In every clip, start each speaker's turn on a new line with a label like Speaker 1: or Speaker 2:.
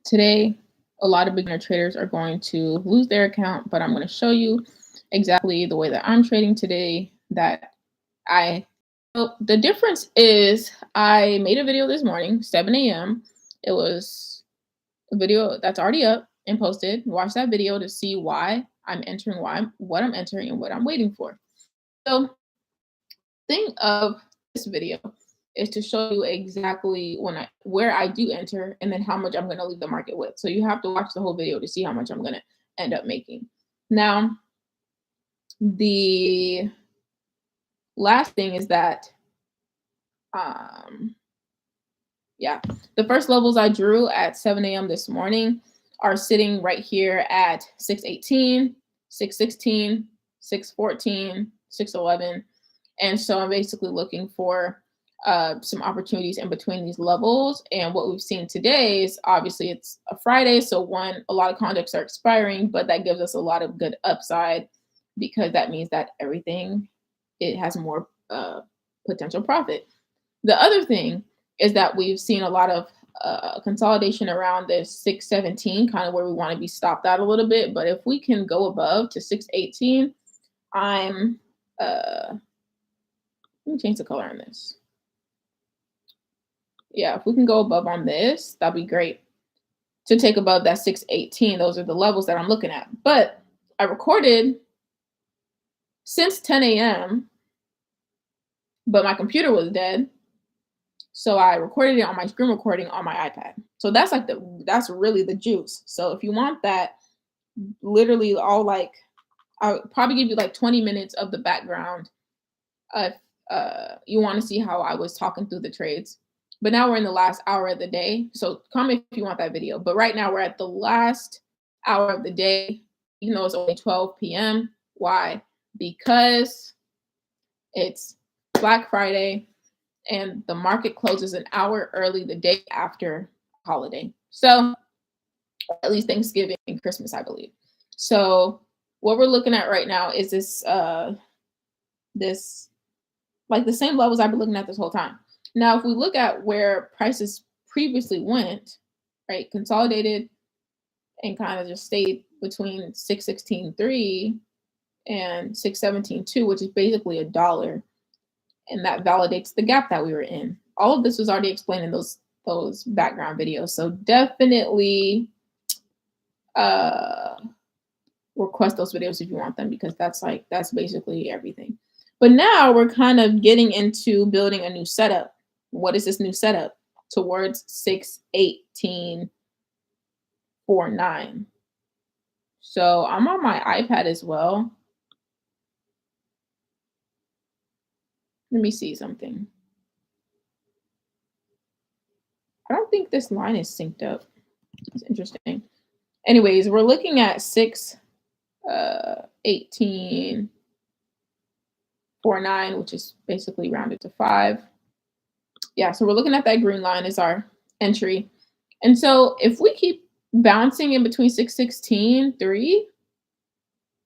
Speaker 1: Today, a lot of beginner traders are going to lose their account, but I'm going to show you exactly the way that I'm trading today that I so the difference is I made a video this morning, 7 a.m. It was a video that's already up and posted. Watch that video to see why I'm entering, what I'm entering, and what I'm waiting for. So, thing of this video is to show you exactly where I do enter and then how much I'm going to leave the market with. So you have to watch the whole video to see how much I'm going to end up making. Now, the last thing is that um yeah, the first levels I drew at 7 a.m. this morning are sitting right here at 618, 616, 614, 611. And so I'm basically looking for some opportunities in between these levels. And what we've seen today is obviously it's a Friday. So a lot of contracts are expiring, but that gives us a lot of good upside because that means that it has more potential profit. The other thing is that we've seen a lot of consolidation around this 617, kind of where we want to be stopped out a little bit. But if we can go above to 618, I'm let me change the color on this. Yeah, if we can go above on this, that'd be great. To take above that 618, those are the levels that I'm looking at. But I recorded since 10 a.m., but my computer was dead. So I recorded it on my screen recording on my iPad. So that's really the juice. So if you want that, literally I'll probably give you like 20 minutes of the background if you want to see how I was talking through the trades. But now we're in the last hour of the day. So comment if you want that video. But right now we're at the last hour of the day, even though it's only 12 p.m. Why? Because it's Black Friday and the market closes an hour early the day after holiday. So at least Thanksgiving and Christmas, I believe. So what we're looking at right now is this like the same levels I've been looking at this whole time. Now, if we look at where prices previously went, right, consolidated and kind of just stayed between 616.3 and 617.2, which is basically $1. And that validates the gap that we were in. All of this was already explained in those background videos. So definitely request those videos if you want them, because that's basically everything. But now we're kind of getting into building a new setup. What is this new setup? Towards 618.49. So I'm on my iPad as well. Let me see something. I don't think this line is synced up. It's interesting. Anyways, we're looking at 618.49, which is basically rounded to 5. Yeah, so we're looking at that green line as our entry. And so if we keep bouncing in between 616.3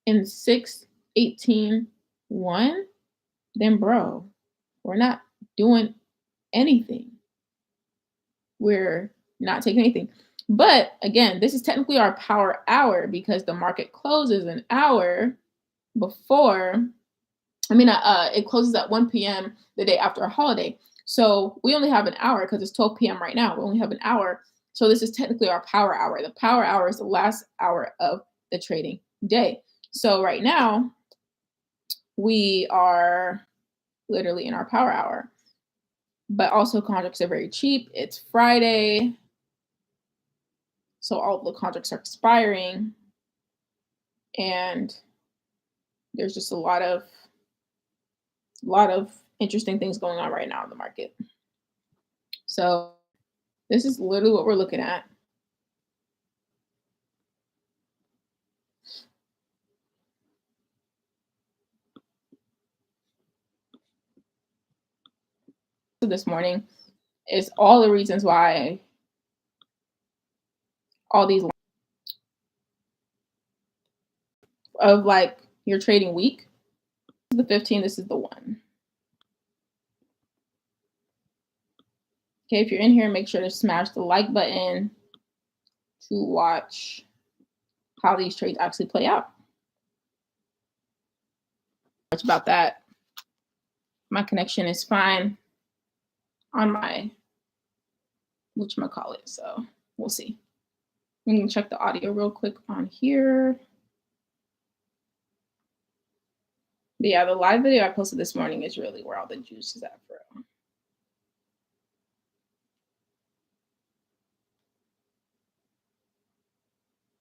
Speaker 1: and 618.1, then bro, we're not doing anything. We're not taking anything. But again, this is technically our power hour because the market closes an hour before. It closes at 1 p.m. the day after a holiday. So we only have an hour because it's 12 p.m. right now. We only have an hour. So this is technically our power hour. The power hour is the last hour of the trading day. So right now, we are literally in our power hour. But also contracts are very cheap. It's Friday. So all of the contracts are expiring. And there's just a lot of interesting things going on right now in the market. So this is literally what we're looking at. This morning is all the reasons why all these of like your trading week. This is the 15, this is the 1. Okay, if you're in here, make sure to smash the like button. to watch how these trades actually play out. Much about that. My connection is fine on my whatchamacallit, so we'll see. We can check the audio real quick on here. But yeah, the live video I posted this morning is really where all the juice is at, bro.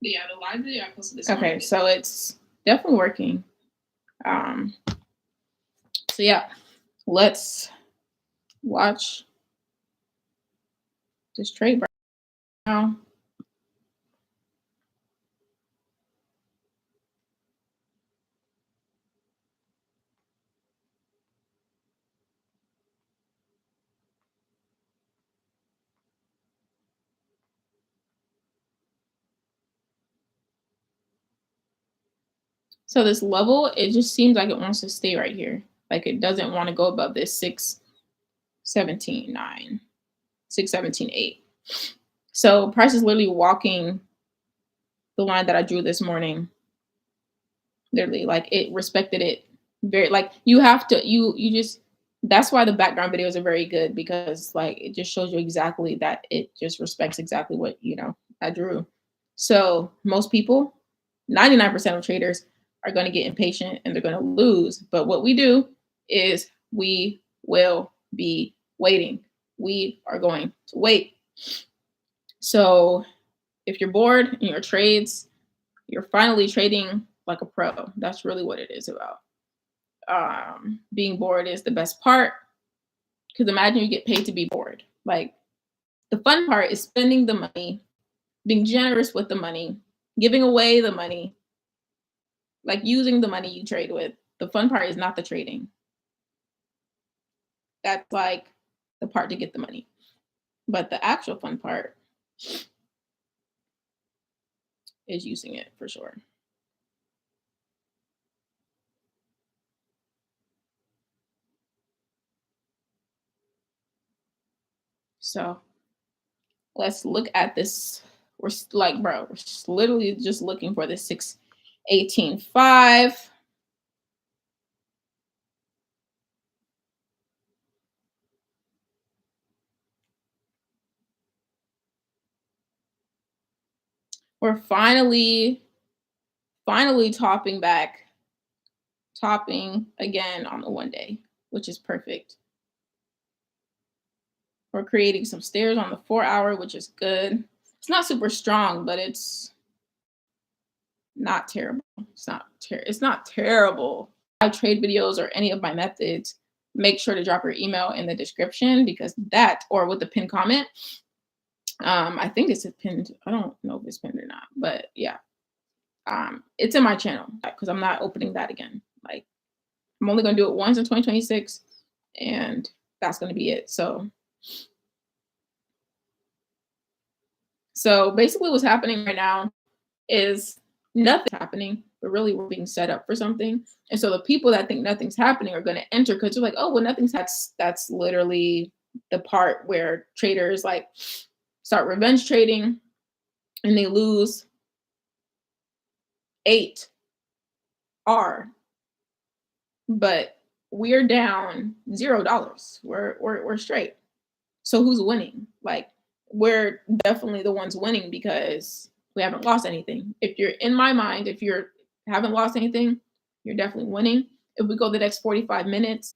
Speaker 1: But yeah, the live video I posted this morning. Okay, so it's definitely working. So yeah, let's watch this trade right now. So this level, it just seems like it wants to stay right here. Like it doesn't want to go above this 617.9, 617.8. So price is literally walking the line that I drew this morning. Literally, like it respected it very, like you have to, you just, that's why the background videos are very good, because like it just shows you exactly that it just respects exactly what, you know, I drew. So most people, 99% of traders are going to get impatient and they're going to lose. But what we do is we will be waiting. We are going to wait. So if you're bored in your trades, you're finally trading like a pro. That's really what it is about. Being bored is the best part, because imagine you get paid to be bored. Like the fun part is spending the money, being generous with the money, giving away the money, like using the money you trade with. The fun part is not the trading. That's like the part to get the money. But the actual fun part is using it for sure. So let's look at this. We're like, bro, we're literally just looking for this 618.5. We're finally topping again on the 1 day, which is perfect. We're creating some stairs on the 4 hour, which is good. It's not super strong, but it's not terrible. It's not terrible. I trade videos or any of my methods, make sure to drop your email in the description, because that, or with the pinned comment. I think it's a pinned, I don't know if it's pinned or not, but yeah. It's in my channel, because I'm not opening that again. Like I'm only gonna do it once in 2026, and that's gonna be it. So basically what's happening right now is nothing's happening, but really we're being set up for something. And so the people that think nothing's happening are going to enter, because they're like, oh, well, that's literally the part where traders like start revenge trading and they lose 8 R. But we're down $0. We're straight. So who's winning? Like we're definitely the ones winning, because we haven't lost anything. If you're, in my mind, if you're haven't lost anything, you're definitely winning. If we go the next 45 minutes,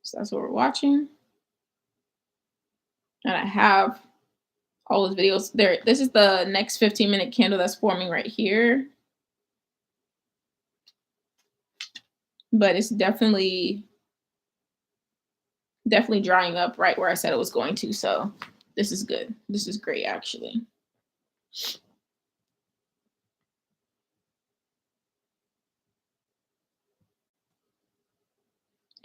Speaker 1: so that's what we're watching. And I have all those videos there. This is the next 15-minute candle that's forming right here. But it's definitely drying up right where I said it was going to. So this is good. This is great, actually.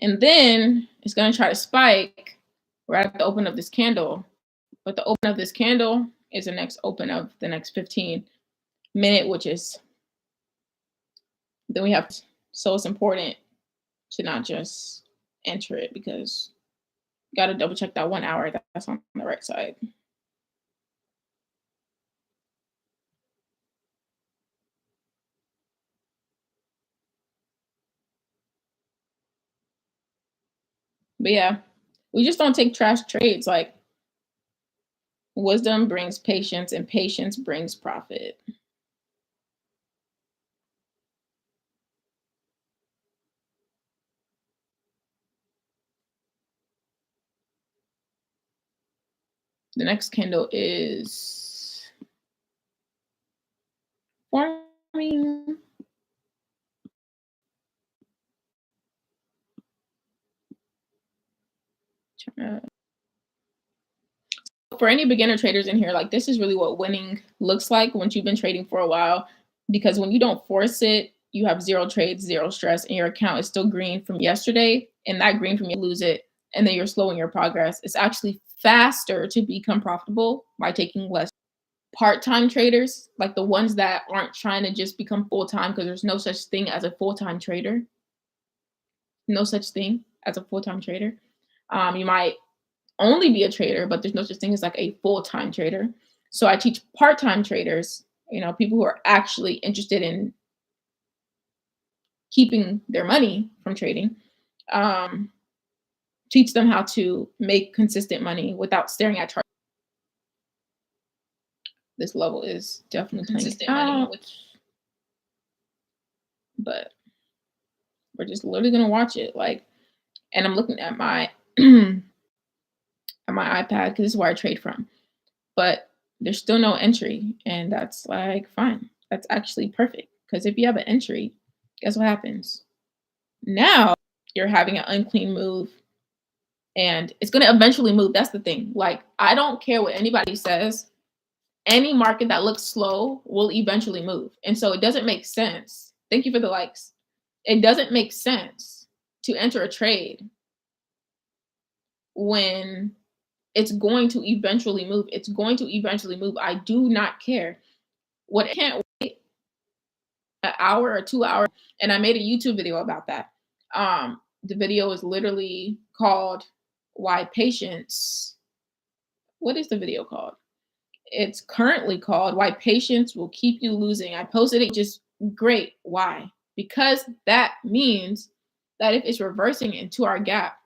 Speaker 1: And then it's going to try to spike right at the open of this candle. But the open of this candle is the next open of the next 15-minute, which is, then we have, so it's important to not just enter it, because you got to double check that 1 hour that's on the right side. But yeah, we just don't take trash trades. Like wisdom brings patience, and patience brings profit. The next candle is forming. For any beginner traders in here, like this is really what winning looks like once you've been trading for a while. Because when you don't force it, you have zero trades, zero stress, and your account is still green from yesterday. And that green from you lose it, and then you're slowing your progress. It's actually faster to become profitable by taking less. Part-time traders, like the ones that aren't trying to just become full-time, because there's no such thing as a full-time trader. No such thing as a full-time trader. You might only be a trader, but there's no such thing as like a full-time trader. So I teach part-time traders, people who are actually interested in keeping their money from trading, um, teach them how to make consistent money without staring at charts. This level is definitely consistent money, but we're just literally gonna watch it. And I'm looking at my at my iPad because this is where I trade from. But there's still no entry, and that's like fine. That's actually perfect because if you have an entry, guess what happens? Now you're having an unclean move, and it's going to eventually move. That's the thing. Like I don't care what anybody says. Any market that looks slow will eventually move, and so it doesn't make sense. Thank you for the likes. It doesn't make sense to enter a trade when it's going to eventually move. It's going to eventually move. I do not care. What can't wait an hour or 2 hours. And I made a YouTube video about that. The video is literally called Why Patience. What is the video called? It's currently called Why Patience Will Keep You Losing. I posted it just great. Why? Because that means that if it's reversing into our gap,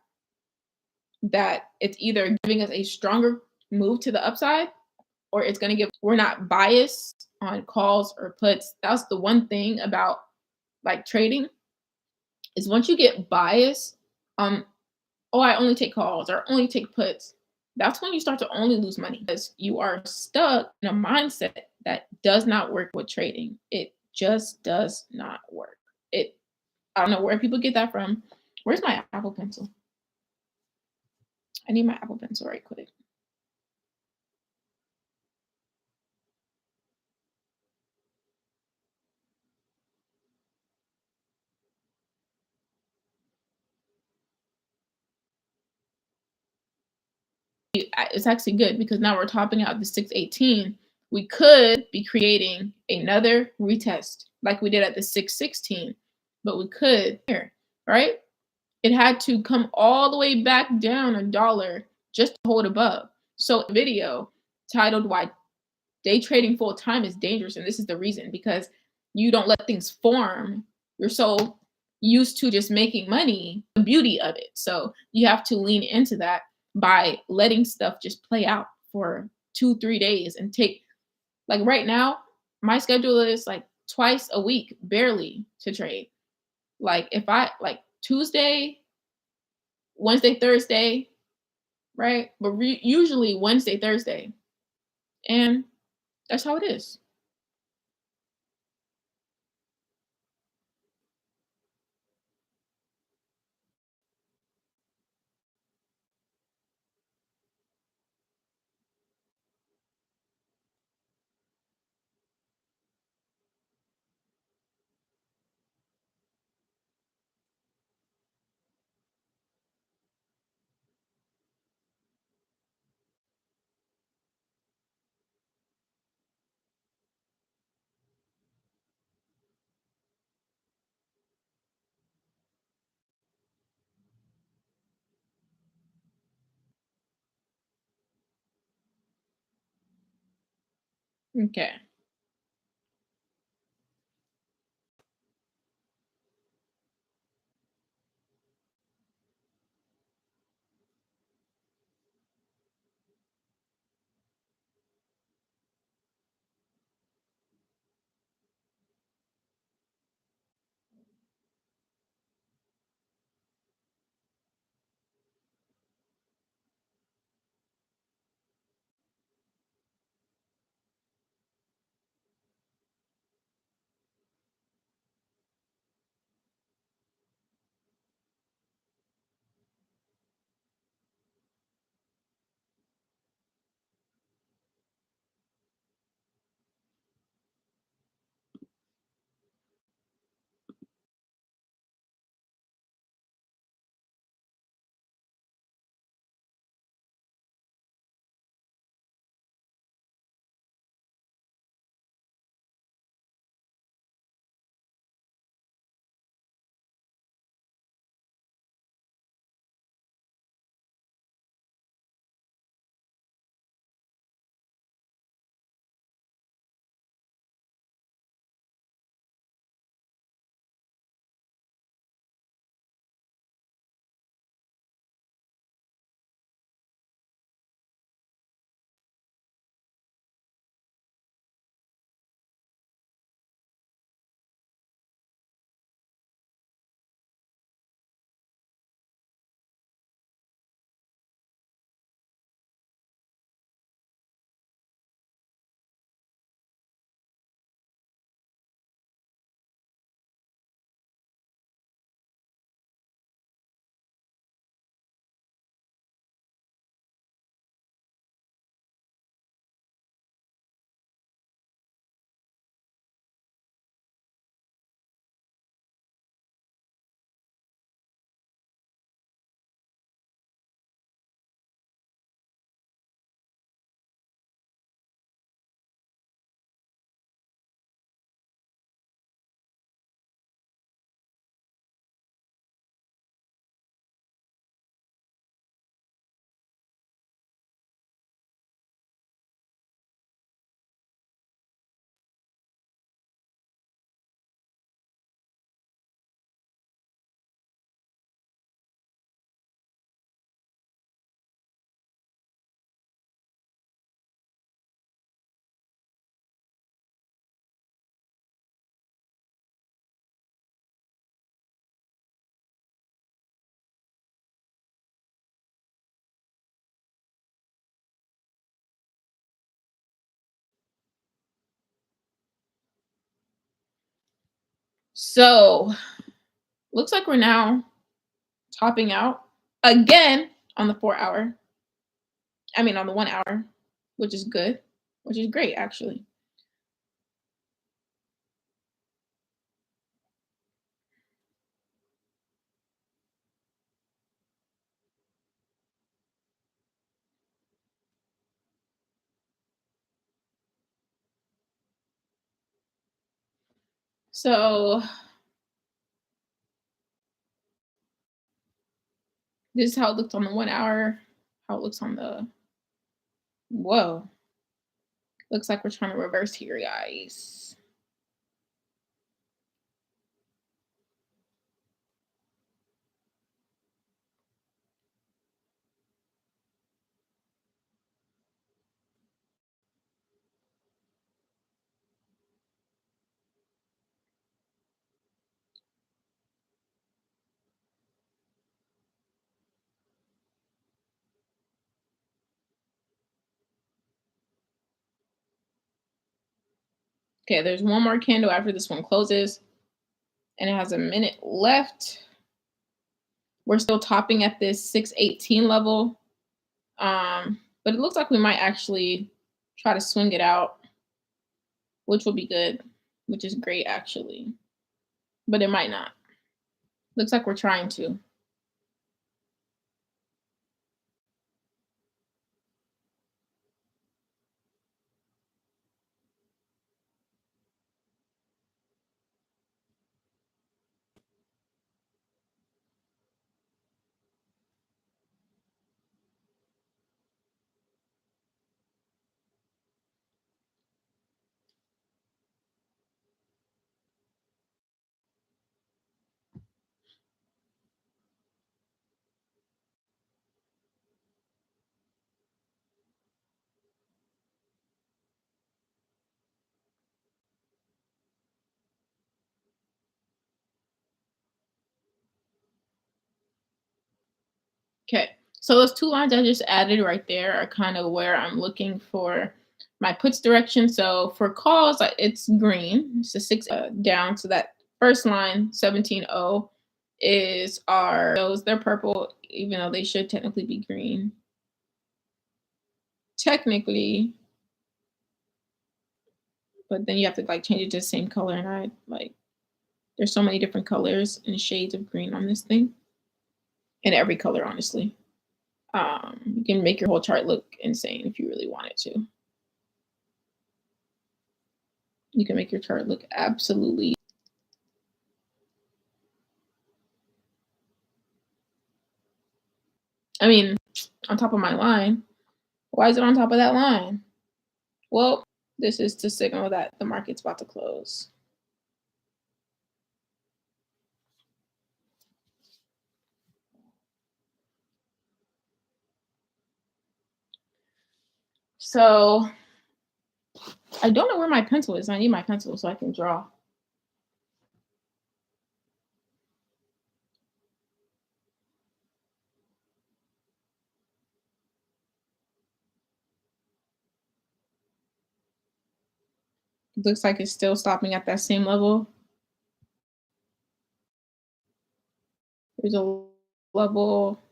Speaker 1: that it's either giving us a stronger move to the upside or it's going to give, we're not biased on calls or puts. That's the one thing about like trading is once you get biased, oh, I only take calls or only take puts. That's when you start to only lose money because you are stuck in a mindset that does not work with trading. It just does not work. I don't know where people get that from. Where's my Apple Pencil? I need my Apple Pencil right quick. It's actually good because now we're topping out the 618. We could be creating another retest like we did at the 616, but we could here, right? It had to come all the way back down $1 just to hold above. So video titled Why Day Trading Full Time is Dangerous. And this is the reason because you don't let things form. You're so used to just making money, the beauty of it. So you have to lean into that by letting stuff just play out for 2-3 days and take, like right now, my schedule is like twice a week, barely to trade. Like if I like Tuesday, Wednesday, Thursday, right? But usually Wednesday, Thursday. And that's how it is. Okay. So looks like we're now topping out again on the 4 hour. I mean, on the 1 hour, which is good, which is great, actually. So this is how it looked on the 1 hour, how it looks on the, whoa, looks like we're trying to reverse here, guys. Okay, there's one more candle after this one closes, and it has a minute left. We're still topping at this 618 level, but it looks like we might actually try to swing it out, which will be good, which is great actually, but it might not. Looks like we're trying to. Okay, so those two lines I just added right there are kind of where I'm looking for my puts direction. So for calls, it's green. It's a six down. So that first line, 17.0, is our those. They're purple, even though they should technically be green. Technically, but then you have to like change it to the same color. And I like, there's so many different colors and shades of green on this thing, and every color, honestly. You can make your whole chart look insane if you really wanted to. You can make your chart look absolutely. I mean, on top of my line. Why is it on top of that line? Well, this is to signal that the market's about to close. So I don't know where my pencil is. I need my pencil so I can draw. It looks like it's still stopping at that same level. There's a level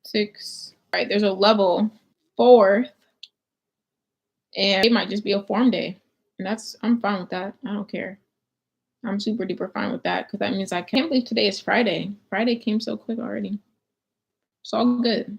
Speaker 1: 6. Right, there's a level 4, and it might just be a form day. And I'm fine with that. I don't care. I'm super duper fine with that because that means I can't believe today is Friday. Friday came so quick already. It's all good.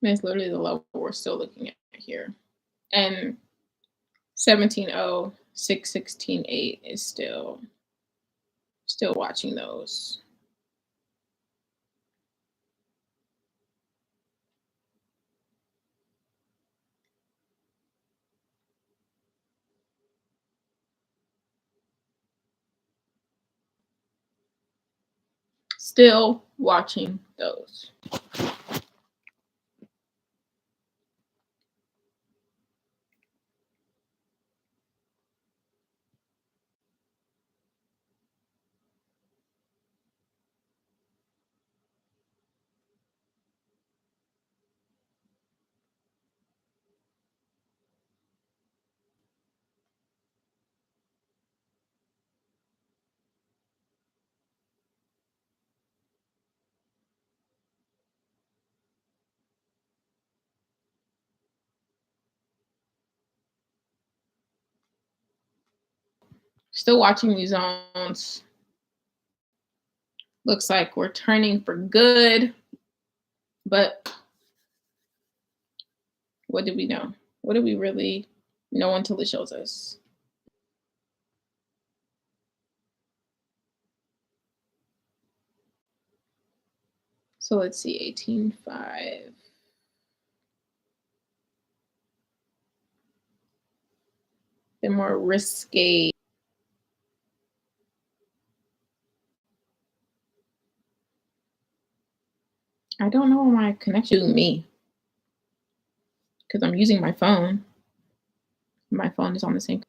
Speaker 1: That's literally the level we're still looking at here. And 17.0, 6.16.8 is still watching those. Still watching those. Still watching these zones. Looks like we're turning for good. But what did we know? What do we really know until it shows us? So let's see, 18.5. The more risque. I don't know my connection to me because I'm using my phone. My phone is on the same.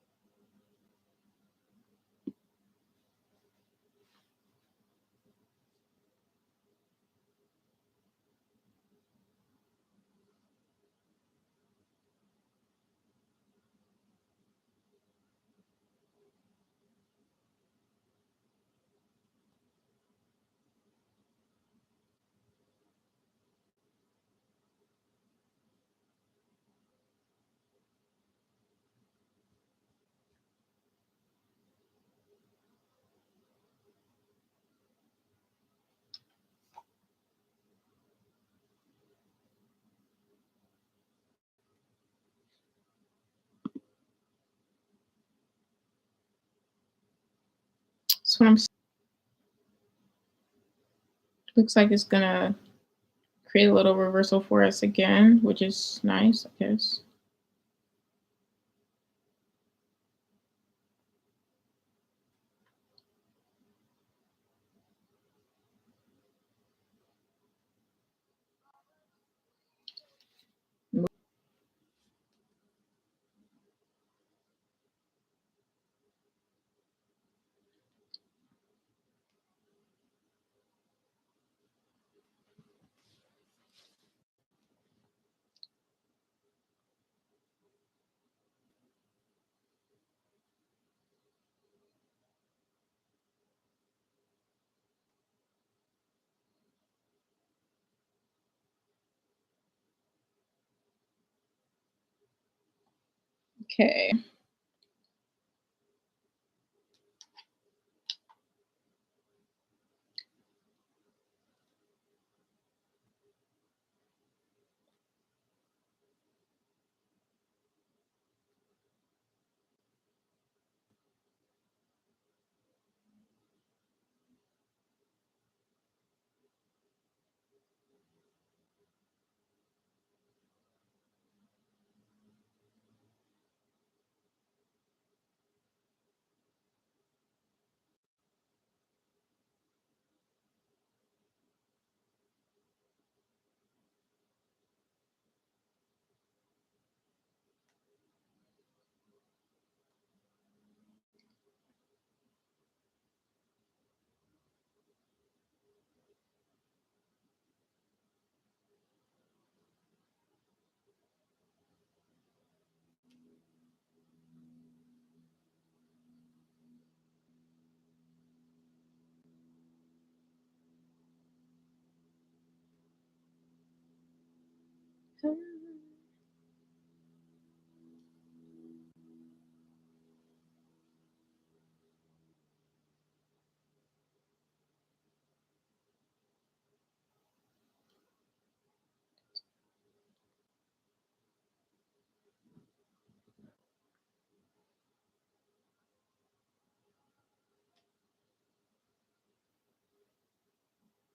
Speaker 1: So I'm. Looks like it's gonna create a little reversal for us again, which is nice, I guess. Okay. Um,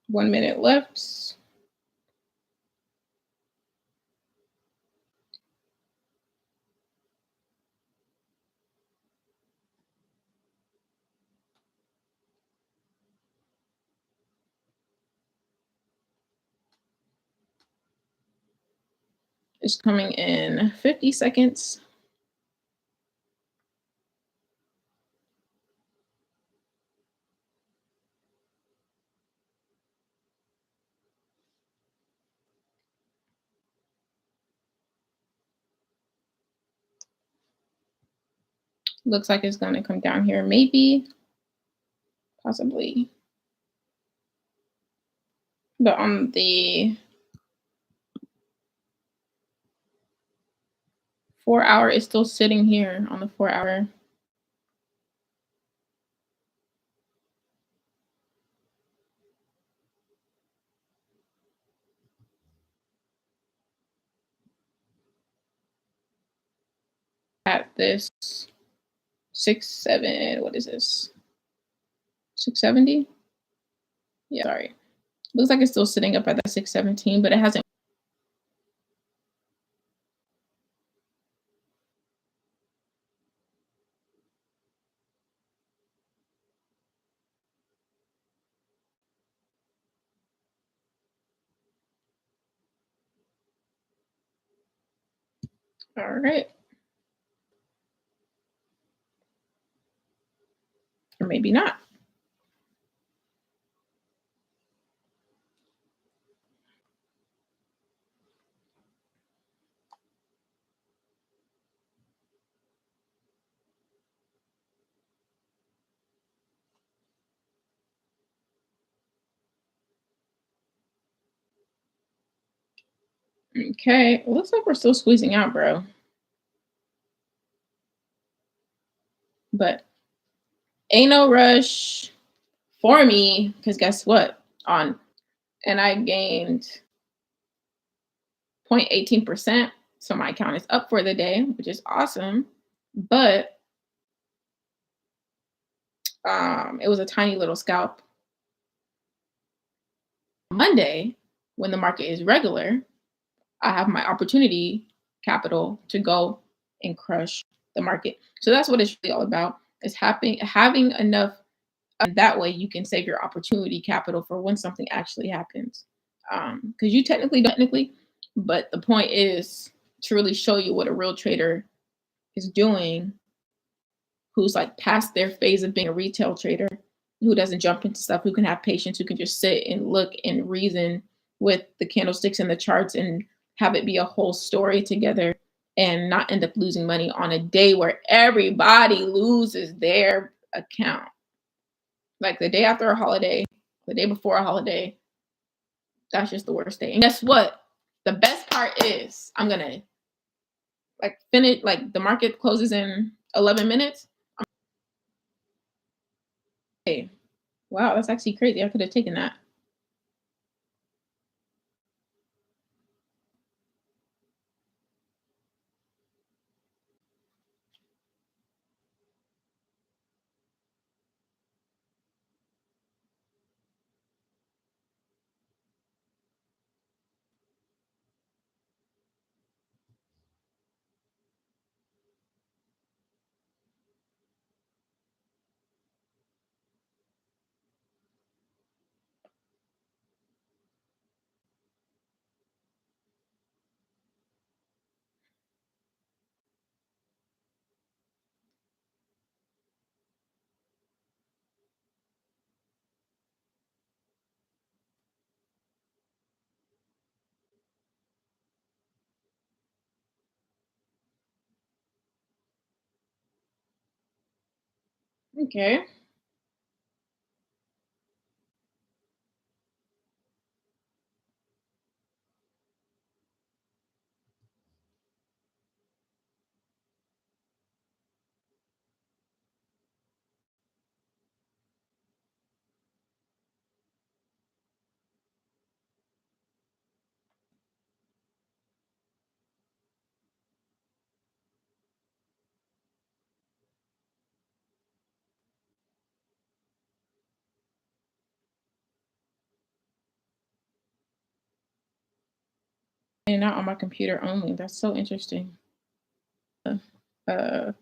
Speaker 1: 1 minute left. It's coming in 50 seconds. Looks like it's going to come down here, maybe, possibly. But on the 4-hour, it's still sitting here on the 4-hour. At this 6-7, what is this? 670? Yeah, sorry. Looks like it's still sitting up at that 617, but it hasn't. All right. Or maybe not. Okay, it looks like we're still squeezing out, bro. But ain't no rush for me, because guess what? And I gained 0.18%. So my account is up for the day, which is awesome. But it was a tiny little scalp. Monday, when the market is regular, I have my opportunity capital to go and crush the market. So that's what it's really all about, is having enough. That way you can save your opportunity capital for when something actually happens. Because you technically, but the point is to really show you what a real trader is doing, who's like past their phase of being a retail trader, who doesn't jump into stuff, who can have patience, who can just sit and look and reason with the candlesticks and the charts and have it be a whole story together and not end up losing money on a day where everybody loses their account. Like the day after a holiday, the day before a holiday, that's just the worst day. And guess what? The best part is I'm gonna like finish, like the market closes in 11 minutes. Hey, wow, that's actually crazy. I could have taken that. Okay. And not on my computer only. That's so interesting. Uh,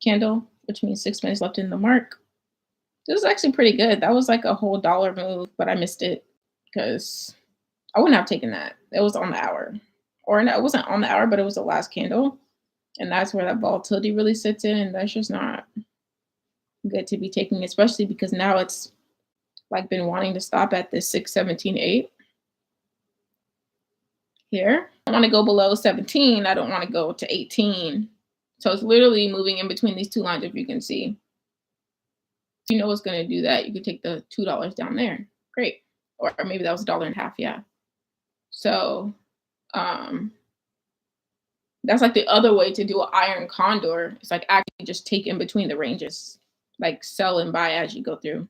Speaker 1: candle, which means 6 minutes left in the mark. This was actually pretty good. That was like a whole dollar move, but I missed it because I wouldn't have taken that. It was on the hour or no, it wasn't on the hour, but it was the last candle. And that's where that volatility really sits in. And that's just not good to be taking, especially because now it's like been wanting to stop at this 617.8 here. I want to go below 17. I don't want to go to 18. So it's literally moving in between these two lines, if you can see. You know what's going to do that. You could take the $2 down there. Great. Or maybe that was $1.50. Yeah. So that's like the other way to do an iron condor. It's like actually just take in between the ranges, like sell and buy as you go through.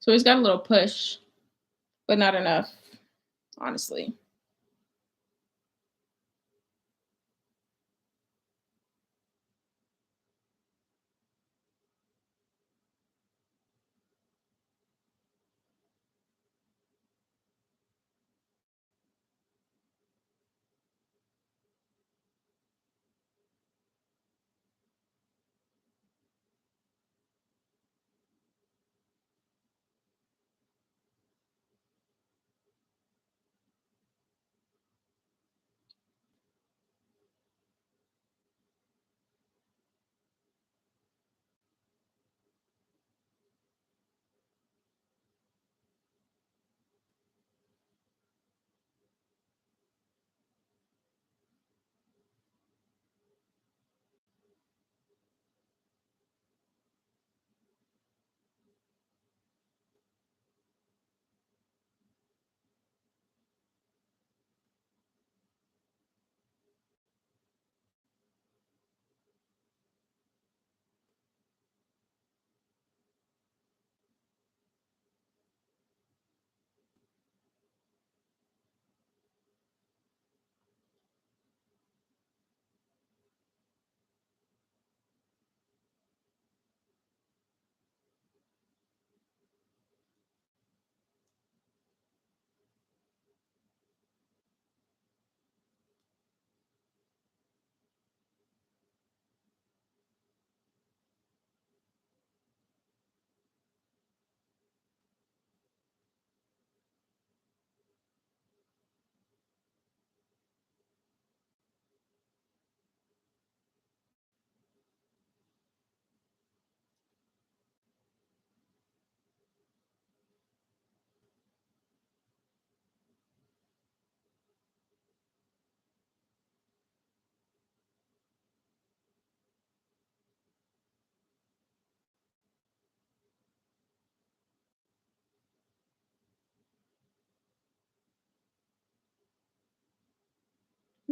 Speaker 1: So he's got a little push, but not enough, honestly.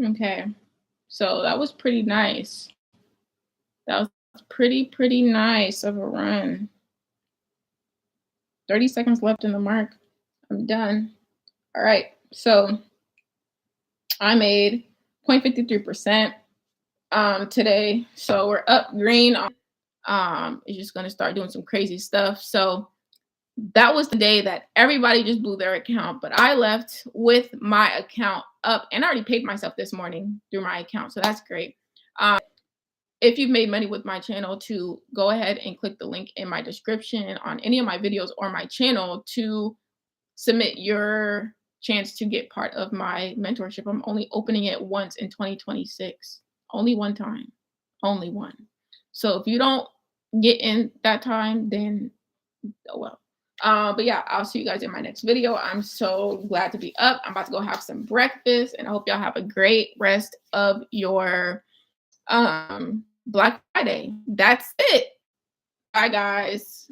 Speaker 1: Okay. So that was pretty nice. That was pretty nice of a run. 30 seconds left in the mark. I'm done. All right. So I made 0.53% today. So we're up green. It's just gonna start doing some crazy stuff. So that was the day that everybody just blew their account, but I left with my account up, and I already paid myself this morning through my account. So that's great. If you've made money with my channel, to go ahead and click the link in my description on any of my videos or my channel to submit your chance to get part of my mentorship. I'm only opening it once in 2026. Only one time. Only one. So if you don't get in that time, then oh well. But yeah, I'll see you guys in my next video. I'm so glad to be up. I'm about to go have some breakfast, and I hope y'all have a great rest of your Black Friday. That's it. Bye, guys.